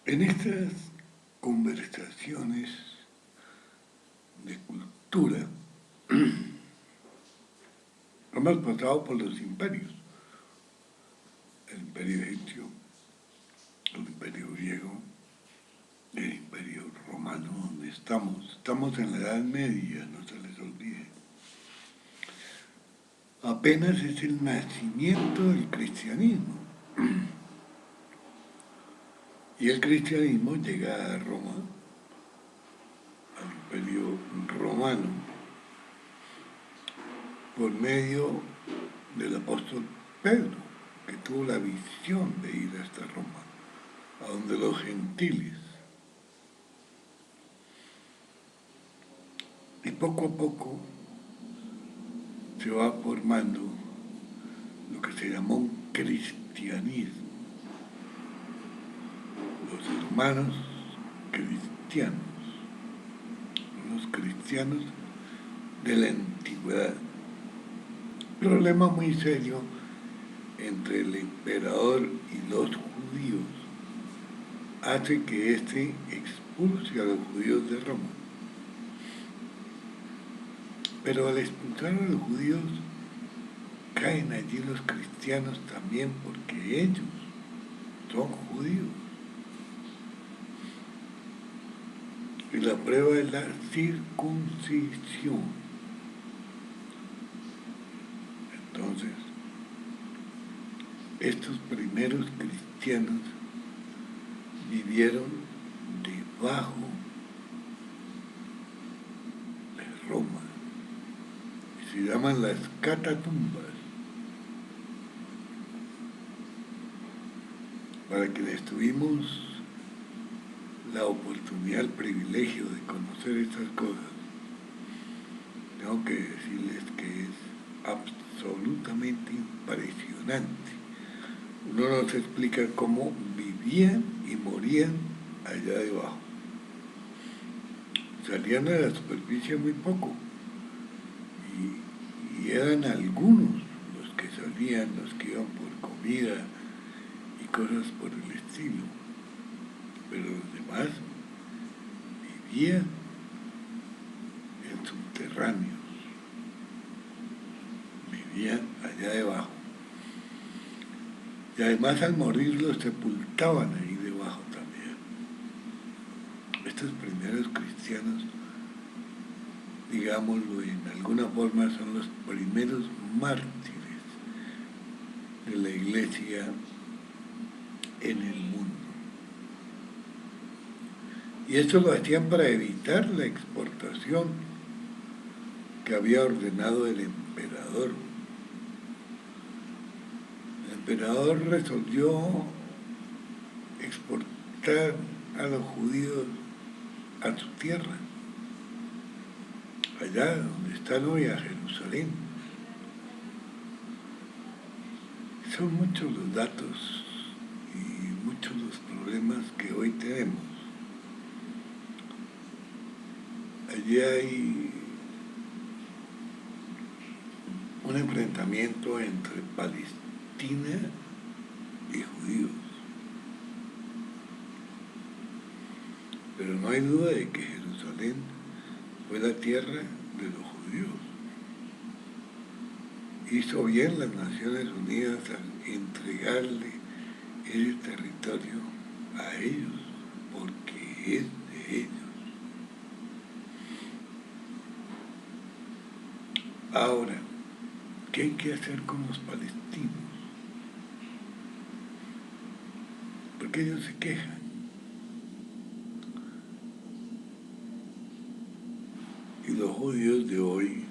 En estas conversaciones de cultura hemos pasado por los imperios, el imperio egipcio, el imperio griego, el imperio romano, donde estamos en la Edad Media, no se les olvide. Apenas es el nacimiento del cristianismo. Y el cristianismo llega a Roma, al imperio romano, por medio del apóstol Pedro, que tuvo la visión de ir hasta Roma, a donde los gentiles. Y poco a poco se va formando lo que se llamó un cristianismo, los hermanos cristianos, los cristianos de la antigüedad. Problema muy serio entre el emperador y los judíos hace que éste expulse a los judíos de Roma. Pero al expulsar a los judíos, caen allí los cristianos también porque ellos son judíos. Y la prueba es la circuncisión. Entonces, estos primeros cristianos vivieron debajo de Roma. Y se llaman las catatumbas. Para quienes tuvimos la oportunidad, el privilegio de conocer estas cosas, tengo que decirles que es absolutamente impresionante. Uno no se explica cómo vivían y morían allá debajo. Salían a la superficie muy poco y eran algunos los que salían, los que iban por comida y cosas por el estilo, pero los demás vivían en subterráneos, vivían allá debajo. Y además al morir los sepultaban ahí debajo también. Estos primeros cristianos, digámoslo en alguna forma, son los primeros mártires de la iglesia en el mundo. Y esto lo hacían para evitar la exportación que había ordenado el emperador. El emperador resolvió exportar a los judíos a su tierra, allá donde están hoy, a Jerusalén. Son muchos los datos y muchos los problemas que hoy tenemos. Allí hay un enfrentamiento entre Palestina y judíos. Pero no hay duda de que Jerusalén fue la tierra de los judíos. Hizo bien las Naciones Unidas al entregarle ese territorio a ellos, porque es de ellos. Ahora, ¿qué hay que hacer con los palestinos? Porque ellos se quejan. Y los judíos de hoy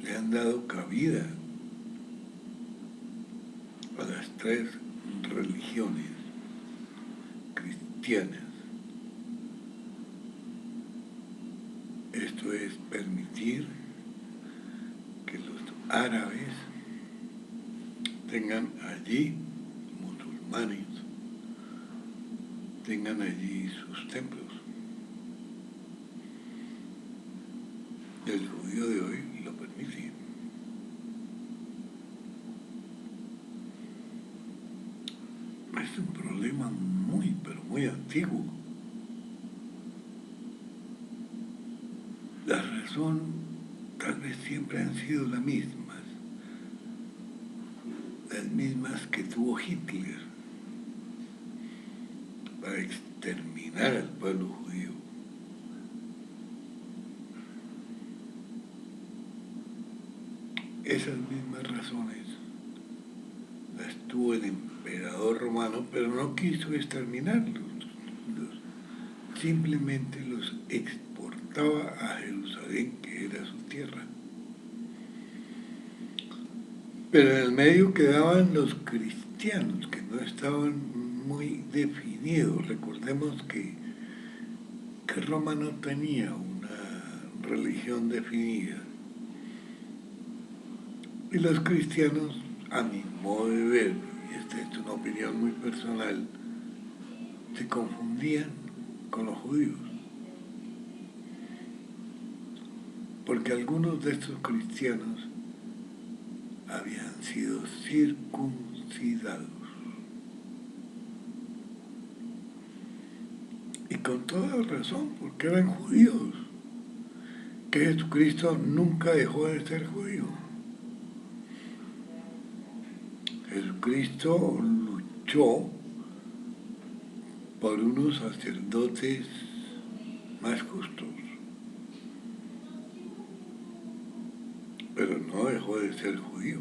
le han dado cabida a las tres religiones cristianas. Esto es permitir que los árabes tengan allí, musulmanes, tengan allí sus templos. El judío de hoy lo permite. Es un problema problema muy, pero muy antiguo. La razón tal vez siempre han sido las mismas que tuvo Hitler para exterminar al pueblo judío. Esas mismas razones las tuvo el emperador romano, pero no quiso exterminarlos. Simplemente los exportaba a Jerusalén, que era su tierra. Pero en el medio quedaban los cristianos, que no estaban muy definidos. Recordemos que Roma no tenía una religión definida. Y los cristianos, a mi modo de ver, y esta es una opinión muy personal, se confundían con los judíos. Porque algunos de estos cristianos habían sido circuncidados. Y con toda razón, porque eran judíos. Que Jesucristo nunca dejó de ser judío. Jesucristo luchó por unos sacerdotes más justos, pero no dejó de ser judío.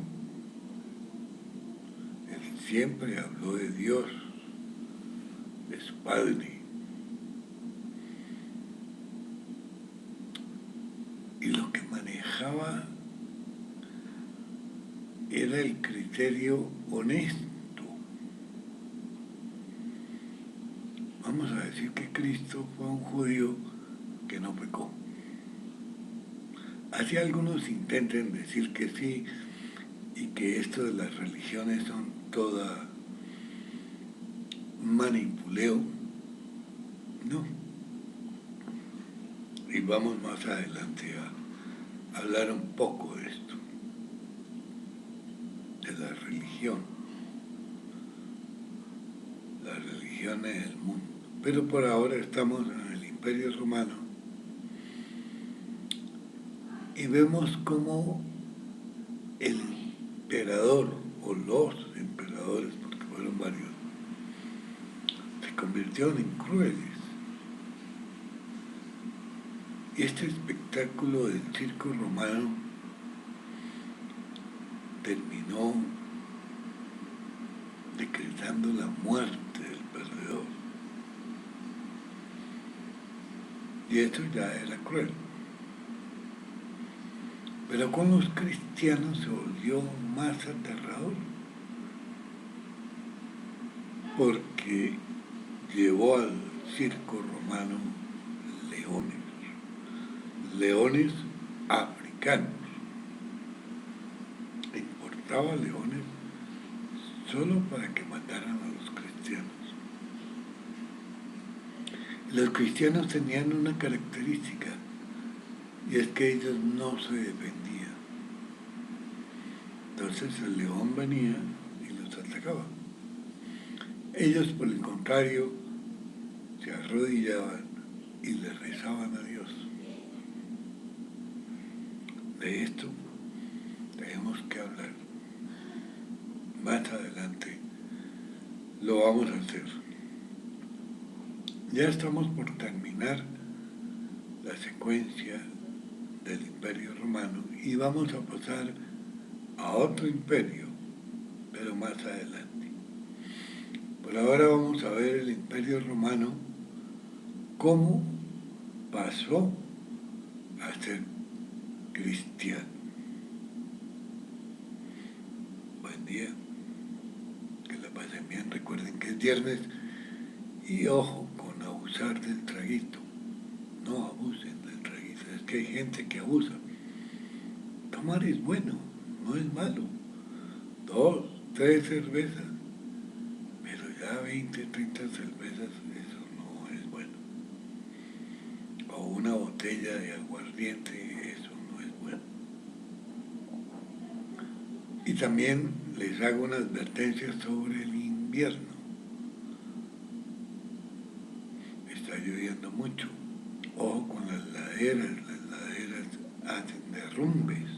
Él siempre habló de Dios, de su Padre. Y lo que manejaba era el criterio honesto. Vamos a decir que Cristo fue un judío que no pecó. Así algunos intenten decir que sí, y que esto de las religiones son toda manipuleo. No. Y vamos más adelante a hablar un poco de esto, de la religión, las religiones del mundo. Pero por ahora estamos en el Imperio Romano y vemos cómo el emperador, o los emperadores, porque fueron varios, se convirtieron en crueles. Y este espectáculo del circo romano terminó decretando la muerte del perdedor. Y esto ya era cruel. Pero con los cristianos se volvió más aterrador, porque llevó al circo romano leones africanos. Importaba leones solo para que mataran a los cristianos. Los cristianos tenían una característica, y es que ellos no se defendían. Entonces el león venía y los atacaba. Ellos, por el contrario, se arrodillaban y le rezaban a Dios. De esto tenemos que hablar. Más adelante lo vamos a hacer. Ya estamos por terminar la secuencia del Imperio Romano y vamos a pasar a otro imperio, pero más adelante. Por ahora vamos a ver el Imperio Romano, cómo pasó a ser cristiano. Buen día, que la pasen bien, recuerden que es viernes y ojo con abusar del traguito, no abusen del traguito, es que hay gente que abusa. Tomar es bueno, no es malo, 2, 3 cervezas, pero ya 20, 30 cervezas, eso no es bueno. O una botella de aguardiente, eso no es bueno. Y también les hago una advertencia sobre el invierno. lloviendo mucho. Ojo con las laderas hacen derrumbes,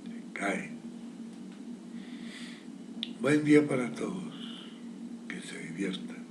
se caen. Buen día para todos, que se diviertan.